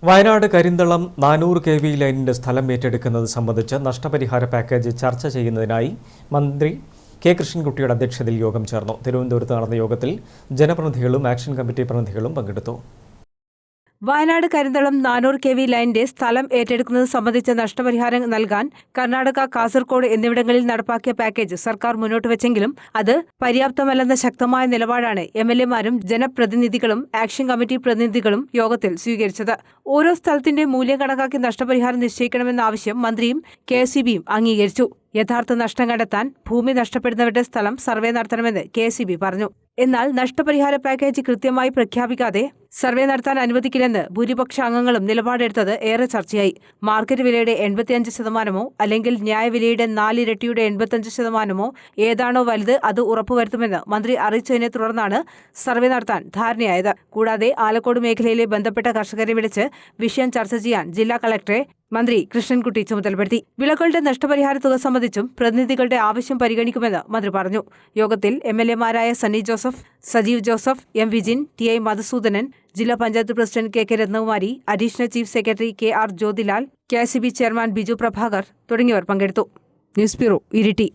Wayanad Karinthalam 400 kV ലൈനിന്റെ സ്ഥലം ഏറ്റെടുക്കുന്നത് സംബന്ധിച്ച് നഷ്ടപരിഹാര പാക്കേജ് ചർച്ച ചെയ്യുന്നതിനായി മന്ത്രി കെ കൃഷ്ണൻകുട്ടിയുടെ അധ്യക്ഷതയിൽ യോഗം ചേർന്നു. തിരുവനന്തപുരത്ത് നടന്ന യോഗത്തിൽ ജനപ്രതിനിധികളും ആക്ഷൻ കമ്മിറ്റി പ്രതിനിധികളും പങ്കെടുത്തു. വയനാട് കരിന്തളം 400 kV ലൈനിന്റെ സ്ഥലം ഏറ്റെടുക്കുന്നത് സംബന്ധിച്ച നഷ്ടപരിഹാരം നൽകാൻ കർണാടക, കാസർകോട് എന്നിവിടങ്ങളിൽ നടപ്പാക്കിയ പാക്കേജ് സർക്കാർ മുന്നോട്ട് വെച്ചെങ്കിലും അത് പര്യാപ്തമല്ലെന്ന ശക്തമായ നിലപാടാണ് എംഎൽഎമാരും ജനപ്രതിനിധികളും ആക്ഷൻ കമ്മിറ്റി പ്രതിനിധികളും യോഗത്തിൽ സ്വീകരിച്ചത്. ഓരോ സ്ഥലത്തിന്റെ മൂല്യം കണക്കാക്കി നഷ്ടപരിഹാരം നിശ്ചയിക്കണമെന്ന ആവശ്യം മന്ത്രിയും കെഎസ്ഇബിയും അംഗീകരിച്ചു. യഥാർത്ഥ നഷ്ടം കണ്ടെത്താൻ ഭൂമി നഷ്ടപ്പെടുന്നവരുടെ സ്ഥലം സർവേ നടത്തണമെന്ന് കെഎസ്ഇബി പറഞ്ഞു. എന്നാൽ നഷ്ടപരിഹാര പാക്കേജ് കൃത്യമായി പ്രഖ്യാപിക്കാതെ സർവേ നടത്താൻ അനുവദിക്കില്ലെന്ന് ഭൂരിപക്ഷ അംഗങ്ങളും നിലപാടെടുത്തത് ഏറെ ചർച്ചയായി. മാർക്കറ്റ് വിലയുടെ 85% അല്ലെങ്കിൽ ന്യായവിലയുടെ 4 ഇരട്ടിയുടെ 85% ഏതാണോ വലുത് അത് ഉറപ്പുവരുത്തുമെന്ന് മന്ത്രി അറിയിച്ചതിനെ തുടർന്നാണ് സർവേ നടത്താൻ ധാരണയായത്. കൂടാതെ ആലക്കോട് മേഖലയിലെ ബന്ധപ്പെട്ട കർഷകരെ വിളിച്ച് വിഷയം ചർച്ച ചെയ്യാൻ ജില്ലാ കളക്ടറെ മന്ത്രി കൃഷ്ണൻകുട്ടി ചുമതലപ്പെടുത്തി. വിളകളുടെ നഷ്ടപരിഹാര തുക സംബന്ധിച്ചും പ്രതിനിധികളുടെ ആവശ്യം പരിഗണിക്കുമെന്ന് മന്ത്രി പറഞ്ഞു. യോഗത്തിൽ എംഎൽഎമാരായ Sunny Joseph, Sajeev Joseph, M Vijin, T I. Madhusoodanan, ജില്ലാ panchayat president K Rathnakumari, additional chief secretary K R. Jyothilal, KSEB chairman Biju Prabhakar തുടങ്ങിയവർ പങ്കെടുത്തു. News bureau, Iritty.